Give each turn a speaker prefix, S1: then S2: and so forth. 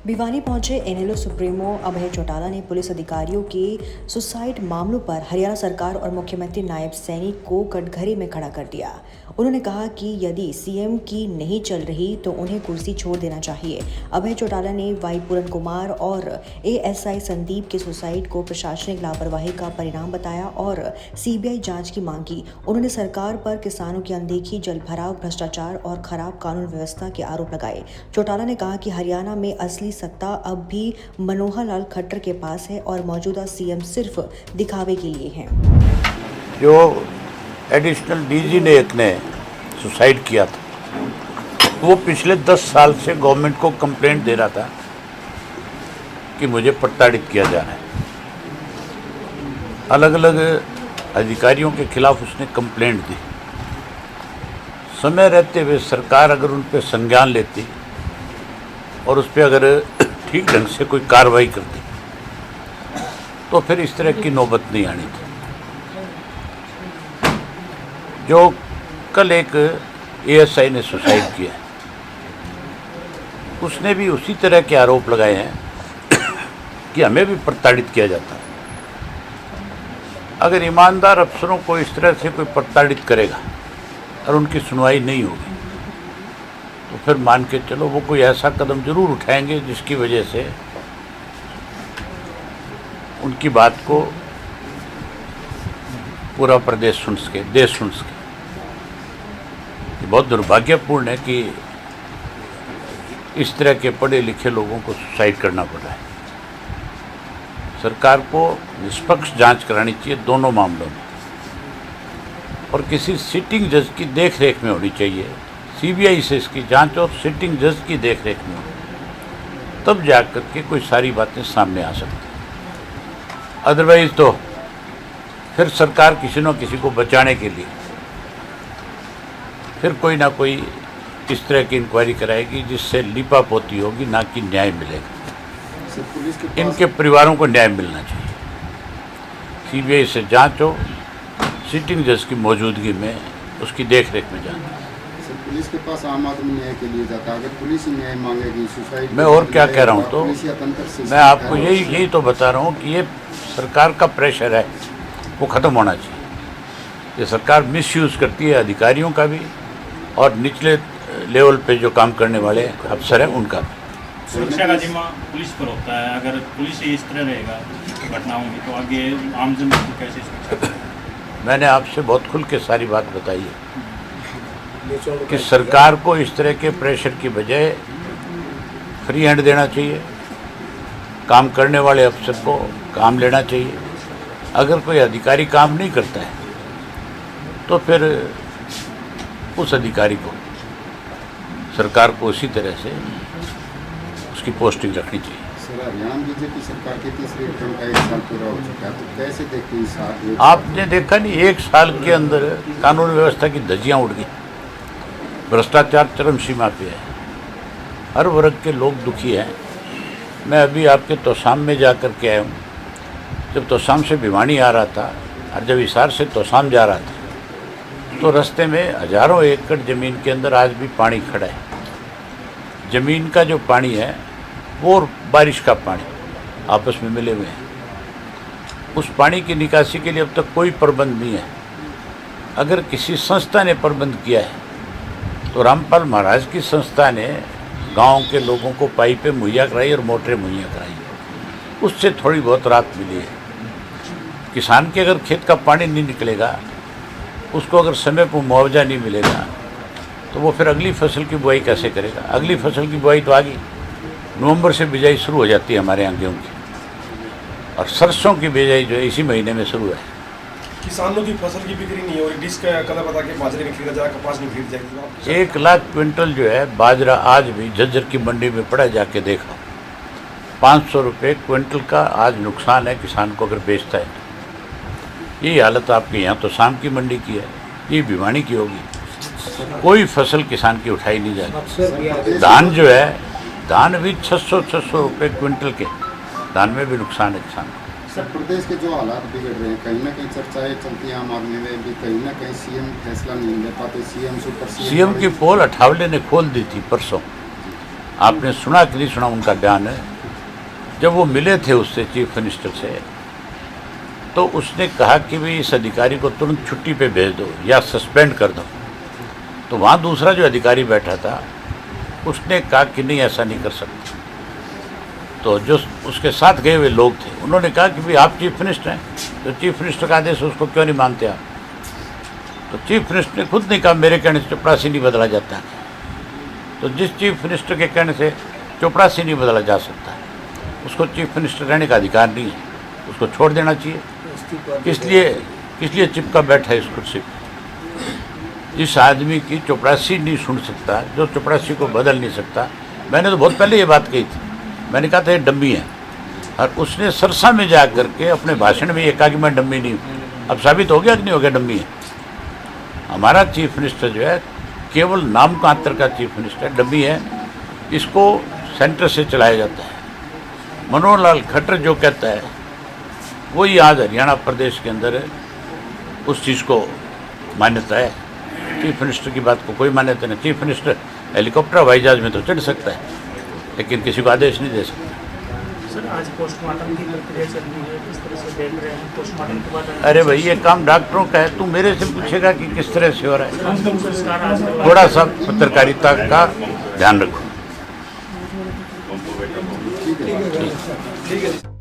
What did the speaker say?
S1: भिवानी पहुंचे NLO supremo Abhay Chautala ने police अधिकारियों के सुसाइड मामलों पर हरियाणा सरकार और मुख्यमंत्री नायब सैनी को कटघरे में खड़ा कर दिया। उन्होंने कहा कि यदि सीएम की नहीं चल रही तो उन्हें कुर्सी छोड़ देना चाहिए। अभय चौटाला ने वाई पूरन कुमार और एएसआई संदीप के सुसाइड को प्रशासनिक लापरवाही का परिणाम बताया और सीबीआई जांच की मांग की। उन्होंने सरकार पर किसानों की अनदेखी, जलभराव, भ्रष्टाचार और खराब कानून व्यवस्था के आरोप लगाए। चौटाला ने कहा कि हरियाणा में असली सत्ता अब भी मनोहर लाल खट्टर के पास है और मौजूदा सीएम सिर्फ दिखावे के लिए हैं।
S2: जो एडिशनल डीजी ने एक ने सुसाइड किया था, वो पिछले 10 साल से गवर्नमेंट को कंप्लेंट दे रहा था कि मुझे प्रताड़ित किया जा रहा है। अलग अलग अधिकारियों के खिलाफ उसने कंप्लेंट दी। समय रहते हुए सरकार अगर उन पर संज्ञान लेती और उस पर अगर ठीक ढंग से कोई कार्रवाई करती तो फिर इस तरह की नौबत नहीं आनी थी। जो कल एक एएसआई ने सुसाइड किया, उसने भी उसी तरह के आरोप लगाए हैं कि हमें भी प्रताड़ित किया जाता है। अगर ईमानदार अफसरों को इस तरह से कोई प्रताड़ित करेगा और उनकी सुनवाई नहीं होगी तो फिर मान के चलो वो कोई ऐसा कदम जरूर उठाएंगे जिसकी वजह से उनकी बात को पूरा प्रदेश सुन सके, देश सुन सके। ये बहुत दुर्भाग्यपूर्ण है कि इस तरह के पढ़े लिखे लोगों को सुसाइड करना पड़ रहा है। सरकार को निष्पक्ष जांच करानी चाहिए दोनों मामलों में और किसी सिटिंग जज की देखरेख में होनी चाहिए। सीबीआई से इसकी जांच और सिटिंग जज की देखरेख में होनी, तब जाकर के कोई सारी बातें सामने आ सकती। अदरवाइज तो फिर सरकार किसी न किसी को बचाने के लिए फिर कोई ना कोई इस तरह की इंक्वायरी कराएगी जिससे लीपापोती होगी, ना कि न्याय मिलेगा। इनके परिवारों को न्याय मिलना चाहिए। सीबीआई से जांच हो, सिटिंग जज की मौजूदगी में उसकी देखरेख में जांच।
S3: पुलिस के पास आम आदमी न्याय के लिए जाता है, अगर पुलिस न्याय मांगेगी सुसाइड,
S2: मैं और क्या कह रहा हूँ, तो मैं आपको यही तो बता रहा हूँ कि ये सरकार का प्रेशर है, वो ख़त्म होना चाहिए। ये सरकार मिसयूज़ करती है अधिकारियों का भी और निचले लेवल पे जो काम करने वाले अफसर हैं उनका भी।
S4: सुरक्षा का जिम्मा पुलिस पर होता है। अगर पुलिस इस तरह रहेगा घटनाओं में तो आगे आम जनता को कैसे सुरक्षा?
S2: मैंने आपसे बहुत खुल के सारी बात बताई है कि सरकार को इस तरह के प्रेशर की बजाय फ्री हैंड देना चाहिए। काम करने वाले अफसर को काम लेना चाहिए। अगर कोई अधिकारी काम नहीं करता है तो फिर उस अधिकारी को सरकार को उसी तरह से उसकी पोस्टिंग रखनी चाहिए।
S3: सर, हरियाणा बीजेपी सरकार की तीसरी टर्म का 1 साल पूरा हो चुका है, तो कैसे देखते हैं साथ?
S2: आपने देखा नहीं, 1 साल के अंदर कानून व्यवस्था की धज्जियां उड़ गई। भ्रष्टाचार चरम सीमा पे है। हर वर्ग के लोग दुखी हैं। मैं अभी आपके तोसाम में जा कर के आया हूँ। जब तोसाम से भिवानी आ रहा था और जब हिसार से तोसाम जा रहा था तो रास्ते में हजारों एकड़ ज़मीन के अंदर आज भी पानी खड़ा है। ज़मीन का जो पानी है वो और बारिश का पानी आपस में मिले हुए हैं। उस पानी की निकासी के लिए अब तक कोई प्रबंध नहीं है। अगर किसी संस्था ने प्रबंध किया है तो रामपाल महाराज की संस्था ने गांव के लोगों को पाइपें मुहैया कराई और मोटरें मुहैया कराई। उससे थोड़ी बहुत राहत मिली है। किसान के अगर खेत का पानी नहीं निकलेगा, उसको अगर समय पर मुआवजा नहीं मिलेगा तो वो फिर अगली फसल की बुआई कैसे करेगा? अगली फसल की बुआई तो आ गई। नवंबर से बिजाई शुरू हो जाती है हमारे यहाँ गेहूँ की, और सरसों की बिजाई जो है इसी महीने में शुरू है।
S5: किसानों की फसल की बिक्री नहीं हो रही, डिस्क का कदम बता के बाजरे नहीं खरीदा जाएगा, कपास नहीं खरीद जाएगी।
S2: 1 लाख क्विंटल जो है बाजरा आज भी झज्जर की मंडी में पड़ा, जाके देखा। 500 रुपये क्विंटल का आज नुकसान है किसान को अगर बेचता है। यही हालत आपके यहाँ तो शाम की मंडी की है, ये भिवानी की होगी। कोई फसल किसान की उठाई नहीं जाती। धान जो है, धान भी 600 रुपये क्विंटल के धान में भी नुकसान है किसान को।
S3: सर, प्रदेश के जो हालात बिगड़ रहे हैं, कहीं ना कहीं चर्चाएं चलती हैं आम आदमी में भी, कहीं ना कहीं सीएम फैसला नहीं ले पाते। सीएम सुपर
S2: सीएम की पोल अठावले ने खोल दी थी परसों आपने सुना कि नहीं सुना उनका बयान है। जब वो मिले थे उससे, चीफ मिनिस्टर से, तो उसने कहा कि भाई इस अधिकारी को तुरंत छुट्टी पे भेज दो या सस्पेंड कर दो। तो वहाँ दूसरा जो अधिकारी बैठा था उसने कहा कि नहीं, ऐसा नहीं कर सकते। तो जो उसके साथ गए हुए लोग थे उन्होंने कहा कि भाई आप चीफ मिनिस्टर हैं, तो चीफ मिनिस्टर का आदेश उसको क्यों नहीं मानते आप? तो चीफ मिनिस्टर ने खुद नहीं कहा मेरे कहने से चपरासी नहीं बदला जाता। तो जिस चीफ मिनिस्टर के कहने से चपरासी नहीं बदला जा सकता, उसको चीफ मिनिस्टर रहने का अधिकार नहीं है, उसको छोड़ देना चाहिए। इसलिए चिपका बैठा है इस कुर्सी पर। जिस आदमी की चपरासी नहीं सुन सकता, जो चपरासी को बदल नहीं सकता, मैंने तो बहुत पहले ये बात कही थी। मैंने कहा था ये डम्मी है, और उसने सरसा में जा करके अपने भाषण में ये कहा कि मैं डम्मी नहीं हूँ। अब साबित हो गया कि नहीं हो गया डम्मी है? हमारा चीफ मिनिस्टर जो है केवल नाम का अंतर का चीफ मिनिस्टर डम्मी है। इसको सेंटर से चलाया जाता है। मनोहर लाल खट्टर जो कहता है वही आज हरियाणा प्रदेश के अंदर उस चीज़ को मान्यता है। चीफ मिनिस्टर की बात को कोई मान्यता नहीं। चीफ मिनिस्टर हेलीकॉप्टर हवाई जहाज में तो चढ़ सकता है, लेकिन किसी को आदेश नहीं दे सकता।
S6: सर, आज पोस्टमार्टम की प्रक्रिया चल रही है, किस तरह से देख रहे हैं पोस्टमार्टम के बाद?
S2: अरे भाई, ये काम डॉक्टरों का है। तू मेरे से पूछेगा कि किस तरह से हो रहा है?
S6: अंतिम संस्कार आज
S2: थोड़ा सा पत्रकारिता का ध्यान रखो।
S3: ठीक है।